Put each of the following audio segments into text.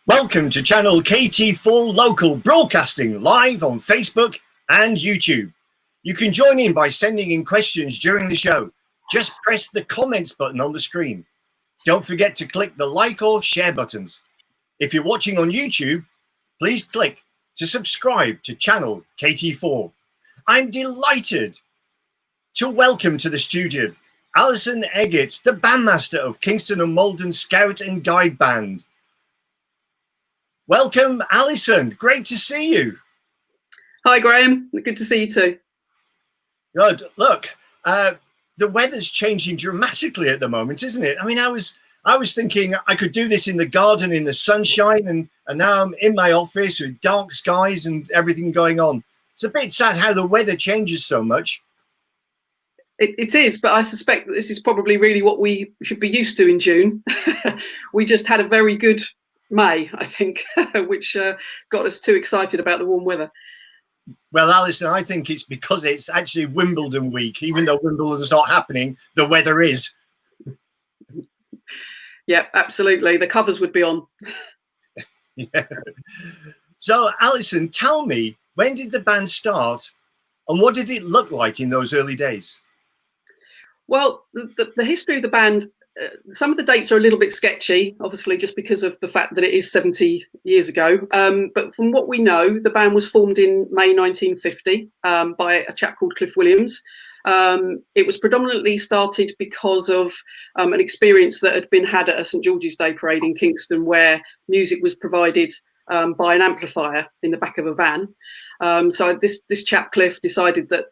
Welcome to channel KT4 Local Broadcasting live on Facebook and YouTube. You can join in by sending in questions during the show. Just press the comments button on the screen. Don't forget to click the like or share buttons. If you're watching on YouTube, please click to subscribe to channel KT4. I'm delighted to welcome to the studio Alison Eggitt, the bandmaster of Kingston and Malden Scout and Guide Band. Welcome, Alison. Great to see you. Hi, Graham. Good to see you too. Good. Look, the weather's changing dramatically at the moment, isn't it? I mean, I was thinking I could do this in the garden in the sunshine, and now I'm in my office with dark skies and everything going on. It's a bit sad how the weather changes so much. It is, but I suspect that this is probably really what we should be used to in June. We just had a very good May, I think, which got us too excited about the warm weather. Well, Alison, I think it's because it's actually Wimbledon week. Even though Wimbledon's not happening, the weather is. Yeah, absolutely. The covers would be on. Yeah. So, Alison, tell me, when did the band start and what did it look like in those early days? Well, the history of the band, some of the dates are a little bit sketchy, obviously, just because of the fact that it is 70 years ago. But from what we know, the band was formed in May 1950 by a chap called Cliff Williams. It was predominantly started because of an experience that had been had at a St George's Day parade in Kingston, where music was provided by an amplifier in the back of a van. So this chap Cliff decided that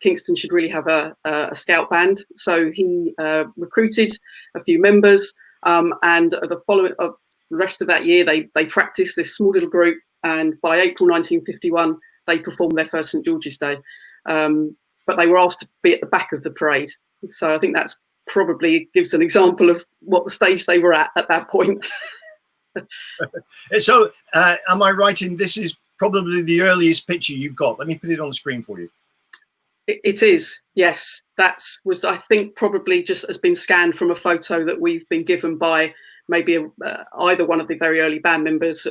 Kingston should really have a scout band. So he recruited a few members, and the rest of that year they practiced this small little group. And by April 1951, they performed their first St George's Day. But they were asked to be at the back of the parade. So I think that's probably gives an example of what the stage they were at that point. So am I right in this is probably the earliest picture you've got? Let me put it on the screen for you. It is, yes. That was, I think, probably just has been scanned from a photo that we've been given by maybe either one of the very early band members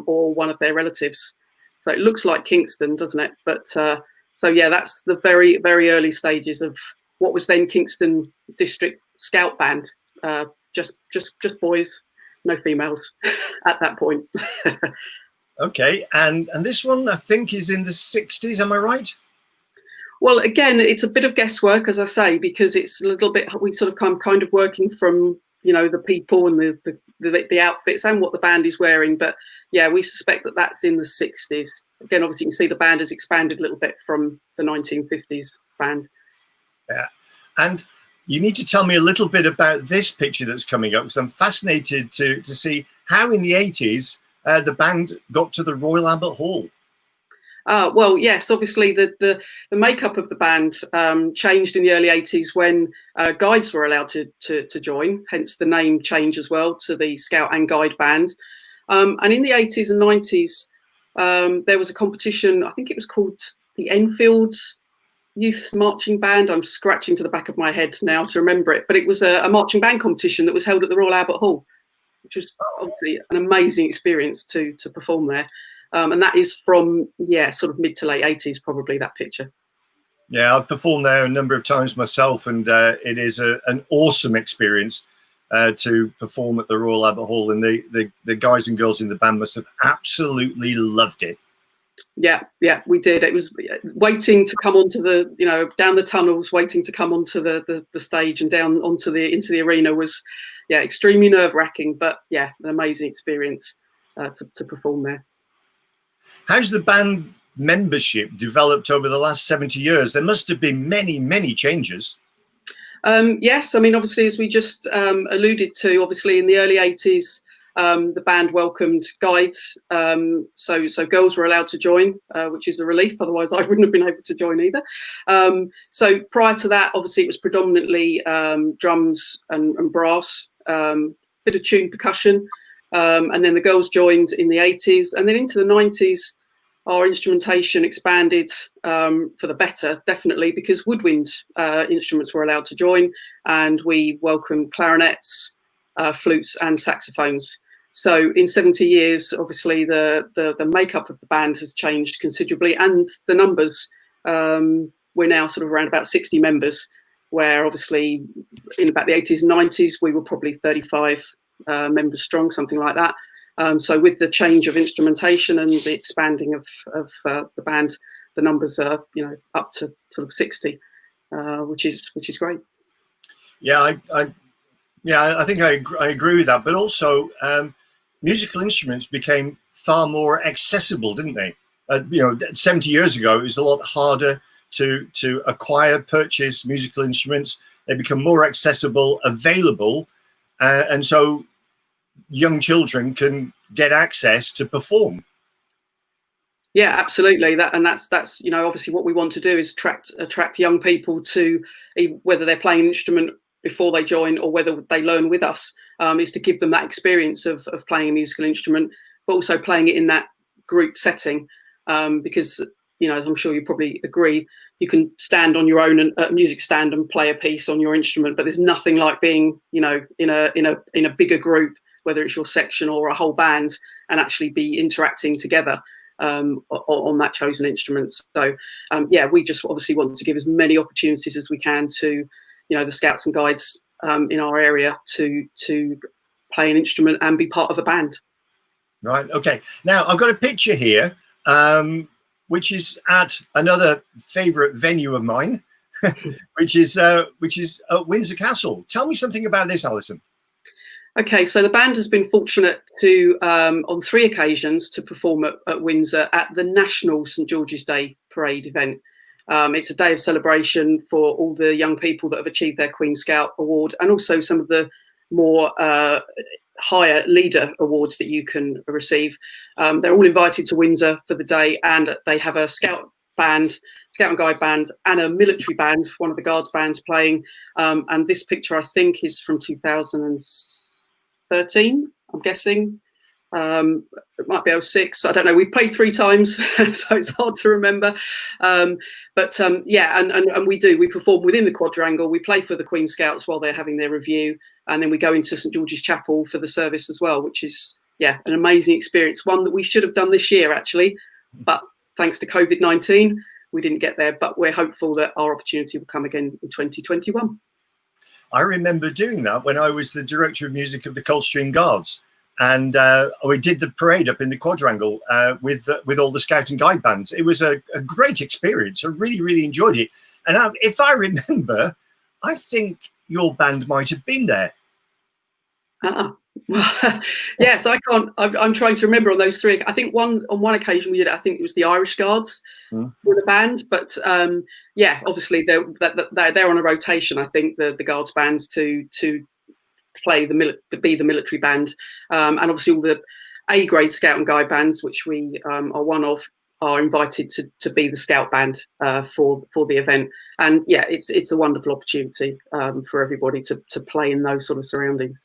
or one of their relatives. So it looks like Kingston, doesn't it? But so yeah, that's the very, very early stages of what was then Kingston District Scout Band. Just boys, no females at that point. Okay, and this one I think is in the 60s, am I right? Well, again, it's a bit of guesswork, as I say, because it's a little bit, we sort of come kind of working from, you know, the people and the outfits and what the band is wearing. But yeah, we suspect that that's in the 60s. Again, obviously you can see the band has expanded a little bit from the 1950s band. Yeah, and you need to tell me a little bit about this picture that's coming up, because I'm fascinated to see how in the 80s the band got to the Royal Albert Hall. Well, yes, obviously the makeup of the band changed in the early 80s when guides were allowed to join, hence the name change as well to the Scout and Guide Band. And in the 80s and 90s, there was a competition, I think it was called the Enfield Youth Marching Band. I'm scratching to the back of my head now to remember it, but it was a marching band competition that was held at the Royal Albert Hall, which was obviously an amazing experience to perform there. And that is from, yeah, sort of mid to late 80s, probably, that picture. Yeah, I've performed there a number of times myself, and it is an awesome experience to perform at the Royal Albert Hall. And the guys and girls in the band must have absolutely loved it. Yeah, we did. It was waiting to come onto the, you know, down the tunnels, waiting to come onto the stage and down onto into the arena was, yeah, extremely nerve-wracking, but yeah, an amazing experience to perform there. How's the band membership developed over the last 70 years? There must have been many, many changes. Yes, I mean, obviously, as we just alluded to, obviously in the early 80s, the band welcomed guides, so girls were allowed to join, which is a relief. Otherwise, I wouldn't have been able to join either. So prior to that, obviously, it was predominantly drums and brass, bit of tune percussion, and then the girls joined in the 80s, and then into the 90s. Our instrumentation expanded for the better, definitely, because woodwind instruments were allowed to join, and we welcomed clarinets, flutes, and saxophones. So in 70 years, obviously the makeup of the band has changed considerably, and the numbers. We're now sort of around about 60 members, where obviously in about the 80s and 90s we were probably 35 members strong, something like that. So with the change of instrumentation and the expanding of the band, the numbers are up to sort of 60, which is great. Yeah, I think I agree with that. But also, musical instruments became far more accessible, didn't they? 70 years ago, it was a lot harder to acquire, purchase musical instruments. They become more accessible, available, and so young children can get access to perform. Yeah, absolutely. That's obviously what we want to do is attract young people to, whether they're playing an instrument before they join or whether they learn with us, is to give them that experience of playing a musical instrument, but also playing it in that group setting, because as I'm sure you probably agree, you can stand on your own at a music stand and play a piece on your instrument, but there's nothing like being in a bigger group, whether it's your section or a whole band, and actually be interacting together on that chosen instrument. So we just obviously want to give as many opportunities as we can to the scouts and guides in our area to play an instrument and be part of a band. Right. Okay. Now I've got a picture here, which is at another favourite venue of mine, which is at Windsor Castle. Tell me something about this, Alison. Okay, so the band has been fortunate to, on 3 occasions, to perform at Windsor at the National St George's Day Parade event. It's a day of celebration for all the young people that have achieved their Queen Scout Award, and also some of the more higher leader awards that you can receive. They're all invited to Windsor for the day, and they have a Scout and Guide band, and a military band, one of the Guards bands playing. And this picture, I think, is from 2013, I'm guessing. It might be 06, I don't know. We've played 3 times, so it's hard to remember. And we perform within the quadrangle. We play for the Queen Scouts while they're having their review, and then we go into St George's Chapel for the service as well, which is an amazing experience, one that we should have done this year actually, but thanks to COVID-19 we didn't get there, but we're hopeful that our opportunity will come again in 2021. I remember doing that when I was the director of music of the Coldstream Guards, and we did the parade up in the quadrangle with all the Scout and Guide bands. It was a great experience. I really, really enjoyed it. And if I remember, I think your band might have been there. Yes, I'm trying to remember on those 3. I think on one occasion we did, I think it was the Irish Guards with the band, but obviously they're on a rotation. I think the Guards bands to play be the military band, and obviously all the A-grade Scout and Guide bands, which we are one of, are invited to be the Scout band for the event. And it's a wonderful opportunity for everybody to play in those sort of surroundings.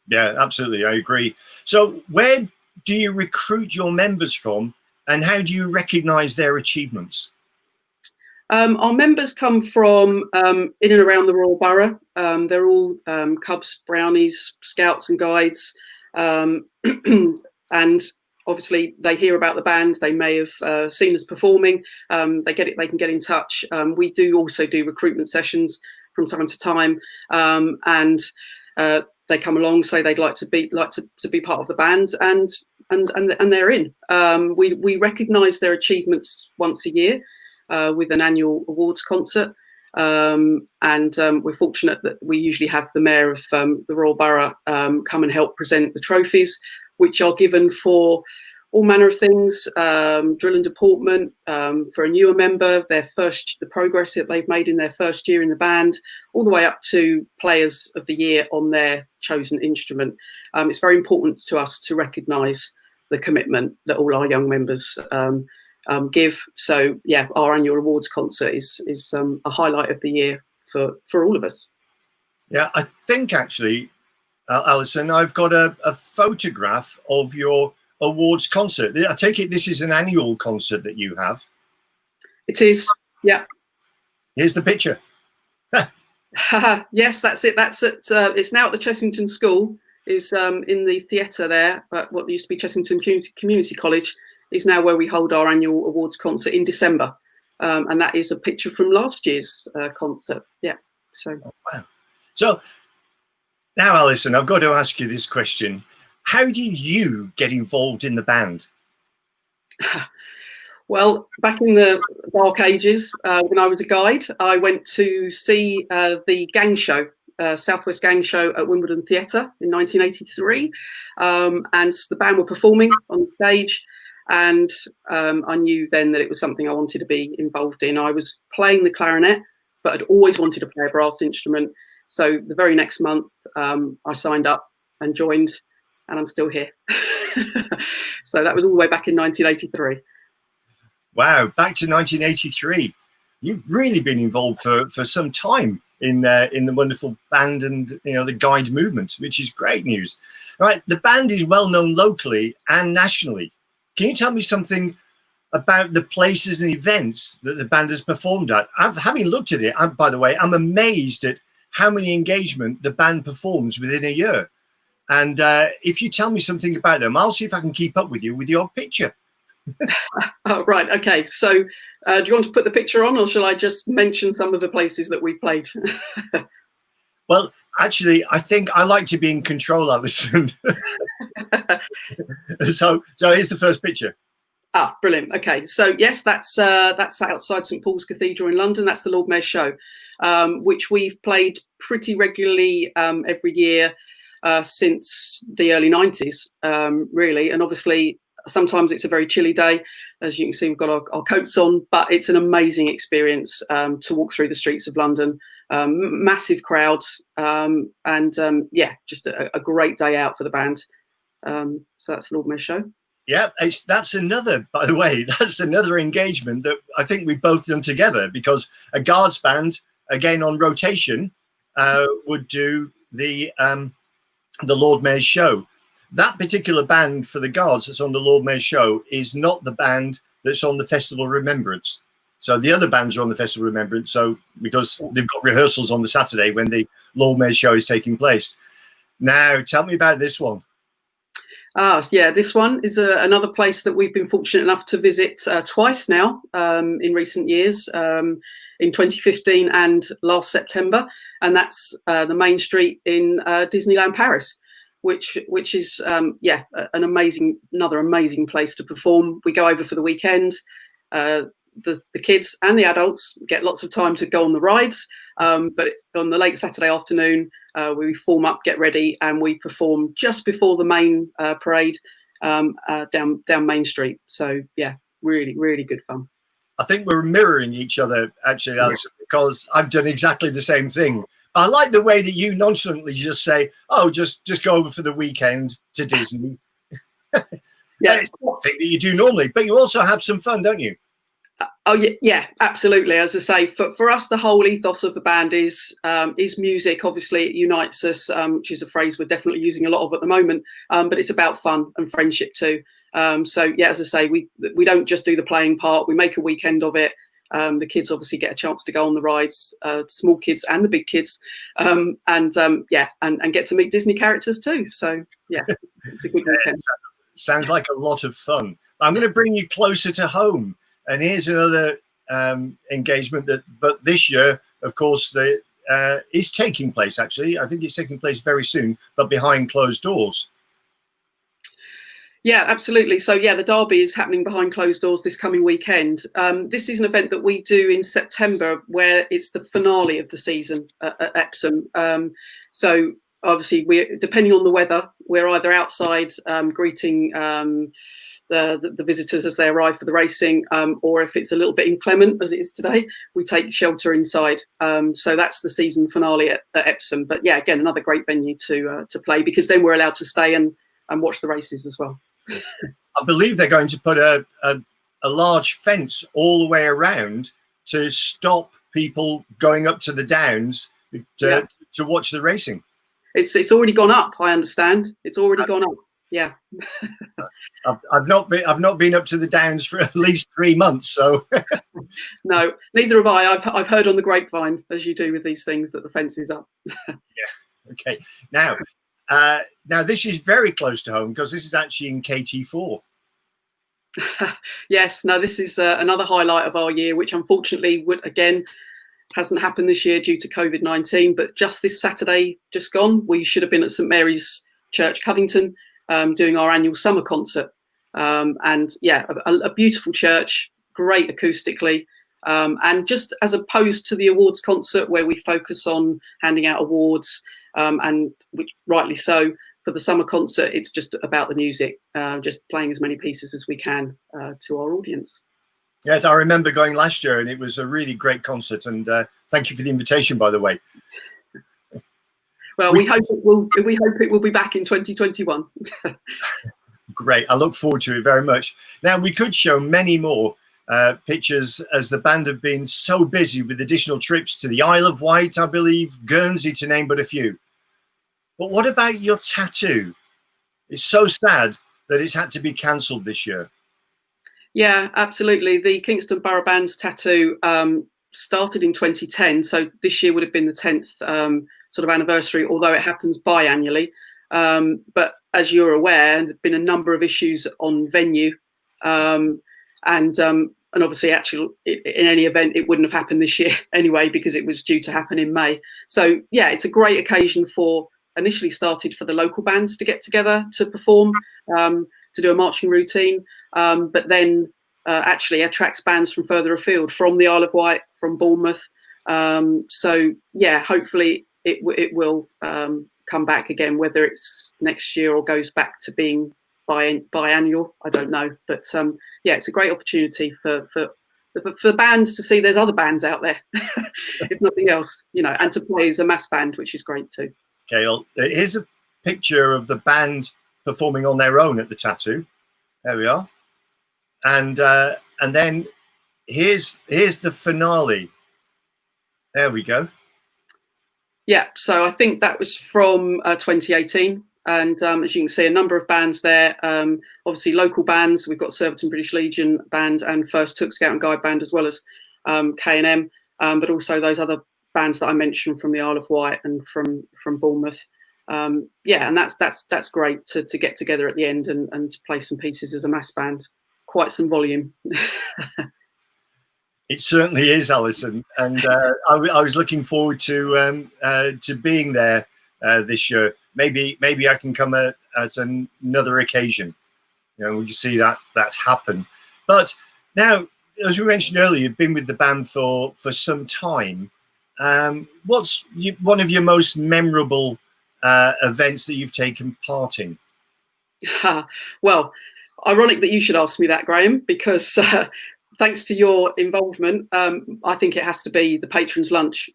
Yeah, absolutely, I agree. So where do you recruit your members from, and how do you recognise their achievements? Our members come from in and around the Royal Borough. They're all Cubs, Brownies, Scouts and Guides, and obviously they hear about the band. They may have seen us performing. They can get in touch. We do also do recruitment sessions from time to time, and they come along, say they'd like to be part of the band, and they're in. We recognise their achievements once a year with an annual awards concert, and we're fortunate that we usually have the Mayor of the Royal Borough come and help present the trophies, which are given for all manner of things, drill and deportment, for a newer member, the progress that they've made in their first year in the band, all the way up to Players of the Year on their chosen instrument. It's very important to us to recognise the commitment that all our young members give. So our annual awards concert is a highlight of the year for all of us. Yeah, I think actually, Alison, I've got a photograph of your awards concert. I take it this is an annual concert that you have. It is, yeah. Here's the picture. Yes, that's it. That's it. It's now at the Chessington School. is in the theatre there, but what used to be Chessington Community College is now where we hold our annual awards concert in December. And that is a picture from last year's concert. Yeah. So. Oh, wow. So now, Alison, I've got to ask you this question. How did you get involved in the band? Well, back in the dark ages, when I was a guide, I went to see the gang show, Southwest Gang Show at Wimbledon Theatre in 1983. And the band were performing on stage. And I knew then that it was something I wanted to be involved in. I was playing the clarinet, but I'd always wanted to play a brass instrument. So the very next month, I signed up and joined, and I'm still here. So that was all the way back in 1983. Wow, back to 1983. You've really been involved for some time in the wonderful band and the guide movement, which is great news. All right, the band is well known locally and nationally. Can you tell me something about the places and events that the band has performed at? Having looked at it, by the way, I'm amazed at how many engagement the band performs within a year. And if you tell me something about them, I'll see if I can keep up with you with your picture. Oh, right. Okay. So do you want to put the picture on, or shall I just mention some of the places that we've played? Well, actually, I think I like to be in control, Alison. So here's the first picture. Ah, brilliant. Okay. So yes, that's outside St Paul's Cathedral in London. That's the Lord Mayor's Show, which we've played pretty regularly every year since the early 90s, really. And obviously, sometimes it's a very chilly day. As you can see, we've got our coats on, but it's an amazing experience to walk through the streets of London. Massive crowds, and yeah, just a great day out for the band. So that's the Lord Mayor's Show. Yeah, that's another, by the way, that's another engagement that I think we've both done together, because a Guards band, again on rotation, would do the Lord Mayor's Show. That particular band for the Guards that's on the Lord Mayor's Show is not the band that's on the Festival of Remembrance. So the other bands are on the Festival of Remembrance, so because they've got rehearsals on the Saturday when the Lord Mayor's Show is taking place. Now, tell me about this one. Yeah, this one is another place that we've been fortunate enough to visit twice now in recent years, in 2015 and last September, and that's the Main Street in Disneyland Paris, which is yeah, another amazing place to perform. We go over for the weekend. The kids and the adults get lots of time to go on the rides, but on the late Saturday afternoon, we form up, get ready, and we perform just before the main parade down Main Street. So yeah, really, really good fun. I think we're mirroring each other, actually, Alison, because I've done exactly the same thing. I like the way that you nonchalantly just say, "Oh, just go over for the weekend to Disney." Yeah, it's something that you do normally, but you also have some fun, don't you? Oh yeah, absolutely. As I say, for us, the whole ethos of the band is music. Obviously, it unites us, which is a phrase we're definitely using a lot of at the moment. But it's about fun and friendship too. So yeah, as I say, we don't just do the playing part. We make a weekend of it. The kids obviously get a chance to go on the rides, small kids and the big kids, and get to meet Disney characters too. So yeah, it's a good weekend. Sounds like a lot of fun. I'm going to bring you closer to home. And here's another engagement but this year, of course, is taking place. Actually, I think it's taking place very soon, but behind closed doors. Yeah, absolutely. So yeah, the Derby is happening behind closed doors this coming weekend. This is an event that we do in September, where it's the finale of the season at Epsom. So obviously, we're depending on the weather, we're either outside greeting the visitors as they arrive for the racing, or if it's a little bit inclement as it is today, we take shelter inside. So that's the season finale at Epsom. But yeah, again, another great venue to play, because then we're allowed to stay and watch the races as well. I believe they're going to put a large fence all the way around to stop people going up to the downs to watch the racing. It's already gone up, I understand. It's already gone up. Yeah. I've not been up to the downs for at least 3 months, so no, neither have I. I've heard on the grapevine, as you do with these things, that the fence is up. Yeah. Okay. Now, Now, this is very close to home because this is actually in KT4. Yes, no, this is another highlight of our year, which unfortunately hasn't happened this year due to COVID-19. But just this Saturday, just gone, we should have been at St Mary's Church, Cuddington, doing our annual summer concert. And yeah, a beautiful church, great acoustically. And just as opposed to the awards concert where we focus on handing out awards, and which rightly so, for the summer concert, it's just about the music, just playing as many pieces as we can to our audience. Yes, I remember going last year, and it was a really great concert. And thank you for the invitation, by the way. Well, we hope it will be back in 2021. Great. I look forward to it very much. Now, we could show many more pictures as the band have been so busy with additional trips to the Isle of Wight, I believe, Guernsey, to name but a few. But what about your tattoo? It's so sad that it's had to be cancelled this year. Yeah, absolutely. The Kingston Borough Band's tattoo started in 2010. So this year would have been the 10th sort of anniversary, although it happens biannually. But as you're aware, there have been a number of issues on venue. And obviously, actually, in any event, it wouldn't have happened this year anyway, because it was due to happen in May. So, yeah, it's a great occasion initially started for the local bands to get together to perform, to do a marching routine, but then actually attracts bands from further afield, from the Isle of Wight, from Bournemouth. So, yeah, hopefully it will come back again, whether it's next year or goes back to being biannual, I don't know. But yeah, it's a great opportunity for bands to see there's other bands out there, if nothing else, and to play as a mass band, which is great too. Okay, well, here's a picture of the band performing on their own at the tattoo. There we are. And then here's the finale. There we go. Yeah, so I think that was from 2018. And as you can see, a number of bands there. Obviously, local bands. We've got Surbiton British Legion Band and First Took Scout and Guide Band, as well as K&M, but also those other bands that I mentioned from the Isle of Wight and from Bournemouth. Yeah, and that's great to get together at the end and to play some pieces as a mass band. Quite some volume. It certainly is, Alison, and I was looking forward to being there this year. Maybe I can come at another occasion. We can see that happen. But now, as we mentioned earlier, you've been with the band for some time. What's one of your most memorable events that you've taken part in? Well, ironic that you should ask me that, Graham, because thanks to your involvement, I think it has to be the Patrons' Lunch,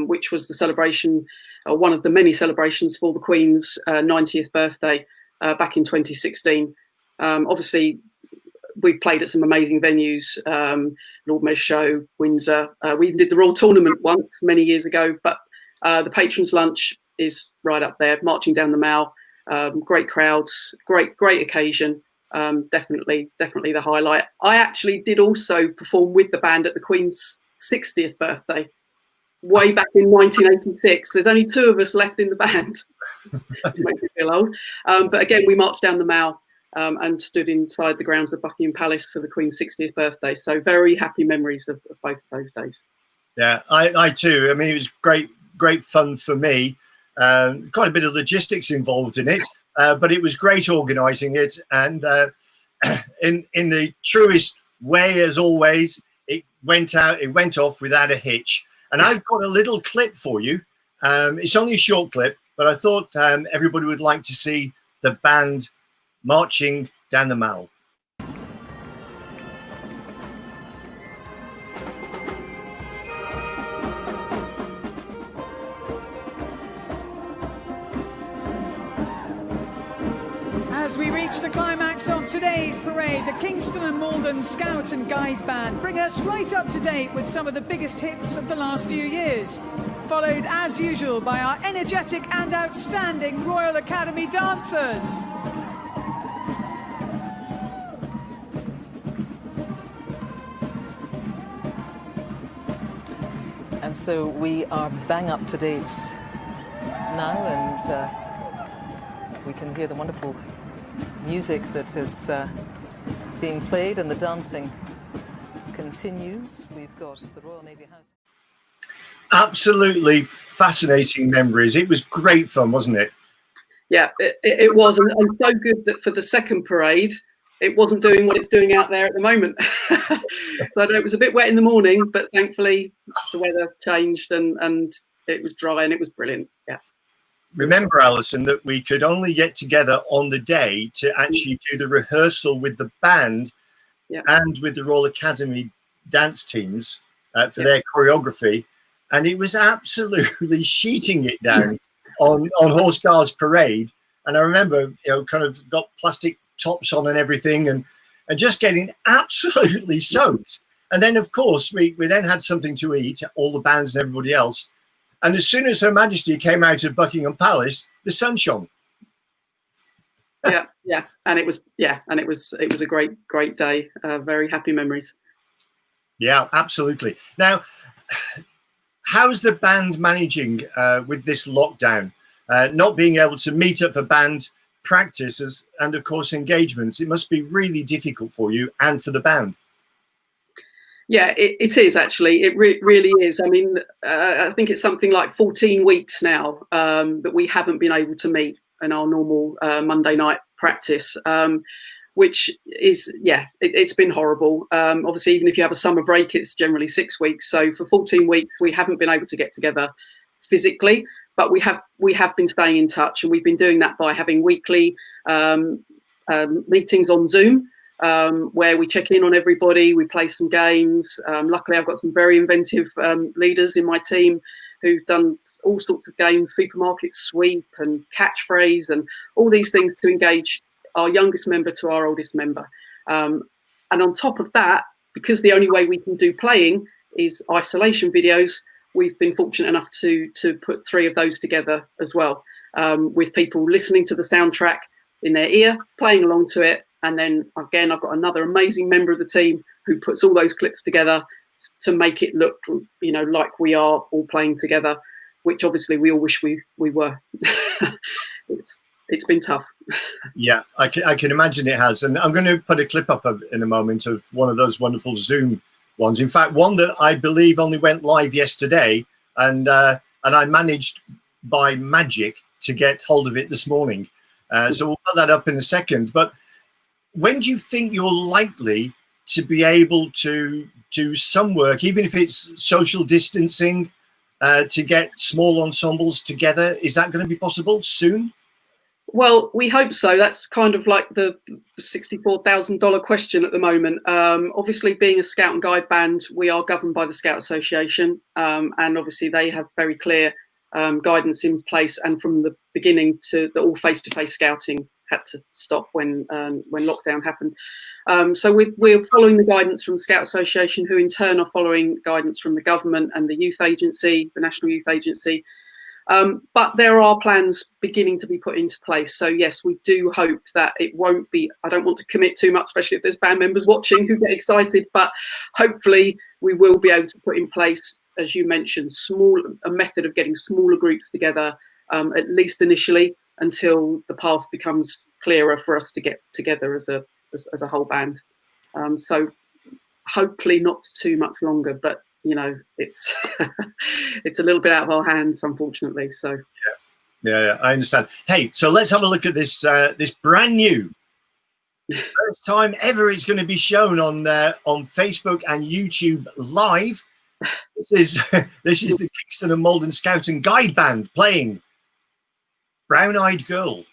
which was the celebration, one of the many celebrations for the Queen's 90th birthday back in 2016. Obviously, we've played at some amazing venues, Lord Mayor's Show, Windsor. We even did the Royal Tournament once many years ago, but the Patrons' Lunch is right up there, marching down the Mall. Great crowds, great occasion. Definitely the highlight. I actually did also perform with the band at the Queen's 60th birthday, way back in 1986. There's only two of us left in the band. It makes me feel old. But again, we marched down the Mall and stood inside the grounds of Buckingham Palace for the Queen's 60th birthday. So very happy memories of both of those days. Yeah, I too. I mean, it was great fun for me. Quite a bit of logistics involved in it, but it was great organising it, and in the truest way, as always, it went off without a hitch. And I've got a little clip for you. It's only a short clip, but I thought everybody would like to see the band marching down the Mall. As we reach the climax of today's parade, the Kingston and Malden Scout and Guide Band bring us right up to date with some of the biggest hits of the last few years, followed as usual by our energetic and outstanding Royal Academy dancers. And so we are bang up to date now, and we can hear the wonderful music that is being played, and the dancing continues. We've got the Royal Navy House. Absolutely fascinating memories. It was great fun, wasn't it? Yeah, it was, and so good that for the second parade, it wasn't doing what it's doing out there at the moment. So I know it was a bit wet in the morning, but thankfully the weather changed and it was dry and it was brilliant. Yeah. Remember, Alison, that we could only get together on the day to actually do the rehearsal with the band and with the Royal Academy dance teams for their choreography. And it was absolutely sheeting it down on Horse Guards Parade. And I remember, kind of got plastic tops on and everything and just getting absolutely soaked. And then, of course, we then had something to eat, all the bands and everybody else. And as soon as Her Majesty came out of Buckingham Palace, the sun shone. Yeah, and it was a great day. Very happy memories. Yeah, absolutely. Now, how's the band managing with this lockdown? Not being able to meet up for band practices and, of course, engagements. It must be really difficult for you and for the band. Yeah, it is actually. It really is. I mean, I think it's something like 14 weeks now that we haven't been able to meet in our normal Monday night practice, which is, it's been horrible. Obviously, even if you have a summer break, it's generally 6 weeks. So for 14 weeks, we haven't been able to get together physically, but we have been staying in touch, and we've been doing that by having weekly meetings on Zoom. Where we check in on everybody, we play some games. Luckily, I've got some very inventive leaders in my team who've done all sorts of games, supermarket sweep and catchphrase and all these things to engage our youngest member to our oldest member. And on top of that, because the only way we can do playing is isolation videos, we've been fortunate enough to put 3 of those together as well, with people listening to the soundtrack in their ear, playing along to it. And then again, I've got another amazing member of the team who puts all those clips together to make it look, like we are all playing together, which obviously we all wish we were. It's been tough. Yeah, I can imagine it has. And I'm going to put a clip up in a moment of one of those wonderful Zoom ones. In fact, one that I believe only went live yesterday, and I managed by magic to get hold of it this morning. So we'll put that up in a second. But when do you think you're likely to be able to do some work, even if it's social distancing, to get small ensembles together? Is that going to be possible soon? Well, we hope so. That's kind of like the $64,000 question at the moment. Obviously, being a Scout and Guide band, we are governed by the Scout Association, and obviously they have very clear guidance in place. And from the beginning, all face-to-face scouting had to stop when lockdown happened. So we're following the guidance from the Scout Association, who in turn are following guidance from the government and the youth agency, the National Youth Agency. But there are plans beginning to be put into place. So yes, we do hope that it won't be, I don't want to commit too much, especially if there's band members watching who get excited, but hopefully we will be able to put in place, as you mentioned, a method of getting smaller groups together, at least initially, until the path becomes clearer for us to get together as a whole band. So hopefully not too much longer, but it's it's a little bit out of our hands, unfortunately. So yeah, I understand. Hey, so let's have a look at this this brand new, first time ever it's going to be shown on Facebook and YouTube live. This is the Kingston and Malden Scout and Guide Band playing Brown Eyed Girl.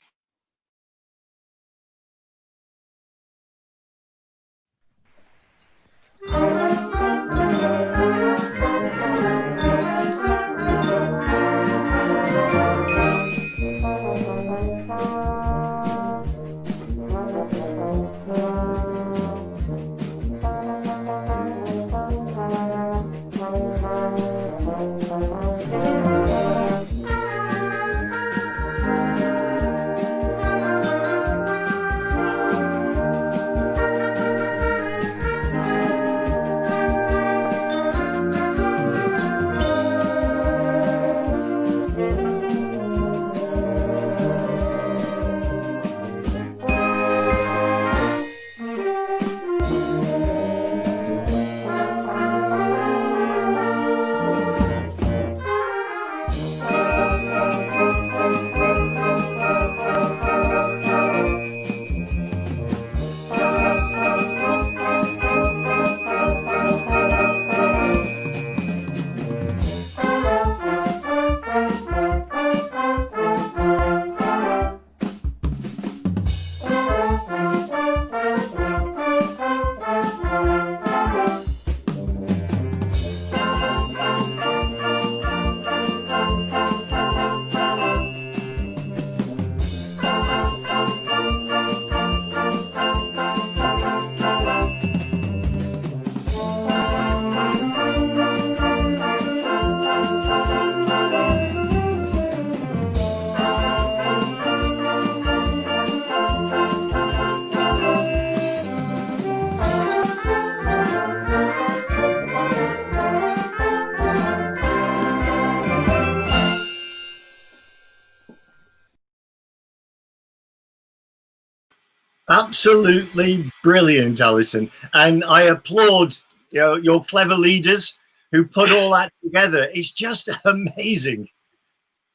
Absolutely brilliant, Alison. And I applaud your clever leaders who put all that together. It's just amazing.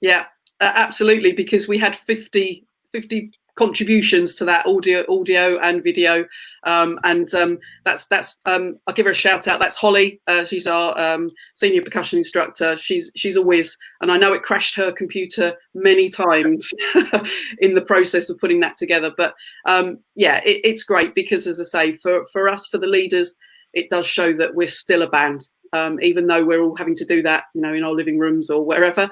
Yeah, absolutely, because we had 50 contributions to that audio and video, that's I'll give her a shout out. That's Holly. She's our senior percussion instructor. She's a whiz, and I know it crashed her computer many times in the process of putting that together. But yeah, it's great because, as I say, for us, for the leaders, it does show that we're still a band. Even though we're all having to do that, in our living rooms or wherever,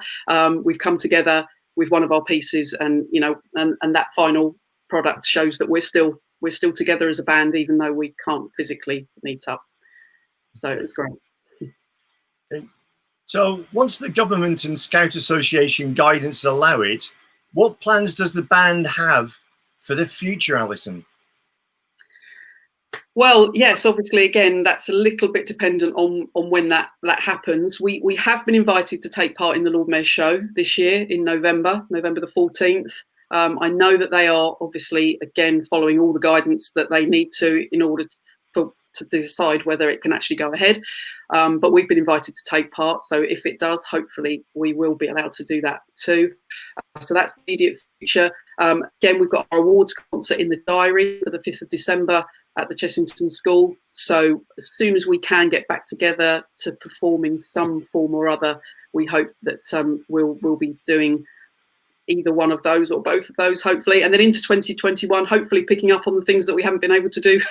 we've come together with one of our pieces, and and that final product shows that we're still together as a band, even though we can't physically meet up. So it's great. So once the government and Scout Association guidance allow it, what plans does the band have for the future, Alison? Well, yes, obviously, again, that's a little bit dependent on when that happens. We have been invited to take part in the Lord Mayor's show this year in November the 14th. I know that they are obviously, again, following all the guidance that they need to in order to decide whether it can actually go ahead. But we've been invited to take part. So if it does, hopefully we will be allowed to do that too. So that's the immediate future. Again, we've got our awards concert in the diary for the 5th of December at the Chessington School. So as soon as we can get back together to perform in some form or other, we hope that we'll be doing either one of those or both of those, hopefully. And then into 2021, hopefully picking up on the things that we haven't been able to do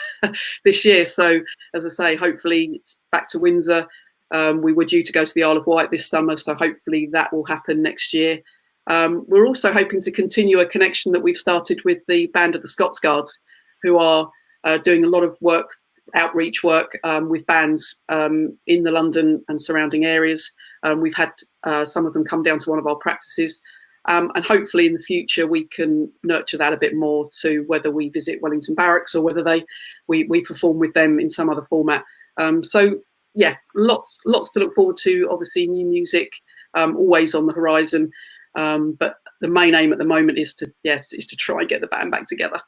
this year. So as I say, hopefully back to Windsor. We were due to go to the Isle of Wight this summer, so hopefully that will happen next year. We're also hoping to continue a connection that we've started with the band of the Scots Guards, who are doing a lot of work, outreach work with bands in the London and surrounding areas. We've had some of them come down to one of our practices, and hopefully in the future we can nurture that a bit more to whether we visit Wellington Barracks or whether we perform with them in some other format. So yeah, lots to look forward to. Obviously, new music always on the horizon, but the main aim at the moment is to try and get the band back together.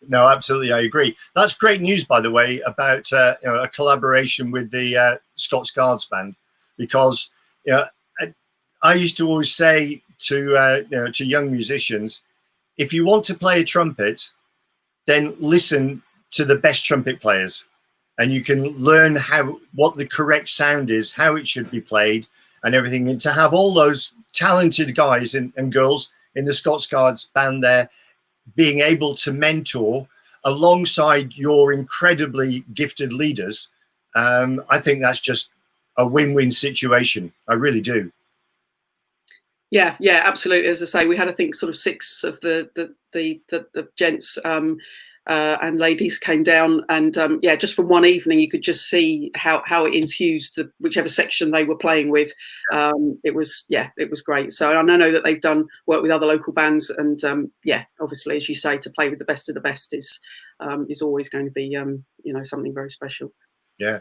No, absolutely, I agree. That's great news, by the way, about a collaboration with the Scots Guards band, because I used to always say to young musicians, if you want to play a trumpet, then listen to the best trumpet players, and you can learn what the correct sound is, how it should be played, and everything. And to have all those talented guys and girls in the Scots Guards band there, being able to mentor alongside your incredibly gifted leaders, I think that's just a win-win situation. I really do. Yeah, absolutely. As I say, we had, I think, sort of 6 of the gents and ladies came down, and just from one evening, you could just see how it infused whichever section they were playing with. It was great. So I know that they've done work with other local bands, and obviously, as you say, to play with the best of the best is always going to be something very special. Yeah,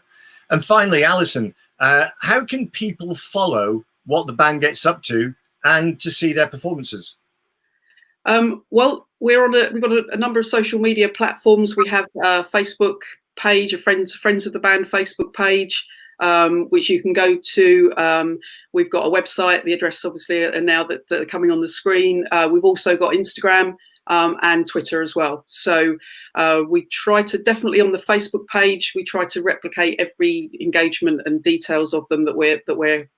and finally, Alison, how can people follow what the band gets up to and to see their performances? Well, we've got a number of social media platforms. We have a Facebook page, a Friends of the Band Facebook page, which you can go to. We've got a website. The address, obviously, are now that are coming on the screen. We've also got Instagram and Twitter as well. So we try to, definitely on the Facebook page, we try to replicate every engagement and details of them that we're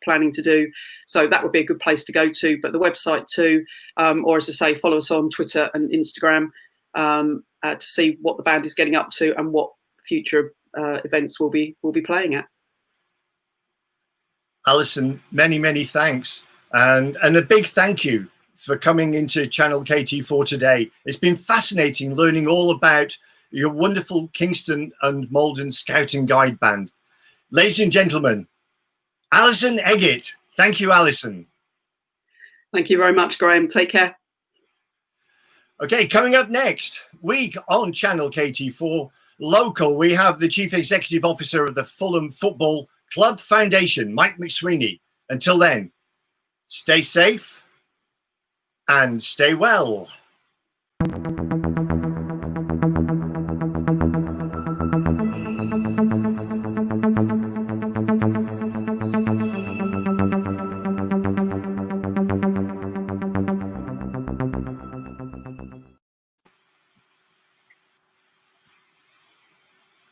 planning to do. So that would be a good place to go to. But the website too, or as I say, follow us on Twitter and Instagram to see what the band is getting up to and what future events we'll be playing at. Alison, many thanks, and a big thank you for coming into Channel KT4 today. It's been fascinating learning all about your wonderful Kingston and Malden Scout and Guide band. Ladies and gentlemen, Alison Eggitt. Thank you, Alison. Thank you very much, Graham. Take care. Okay, coming up next week on Channel KT4 Local, we have the Chief Executive Officer of the Fulham Football Club Foundation, Mike McSweeney. Until then, stay safe and stay well. Thank you.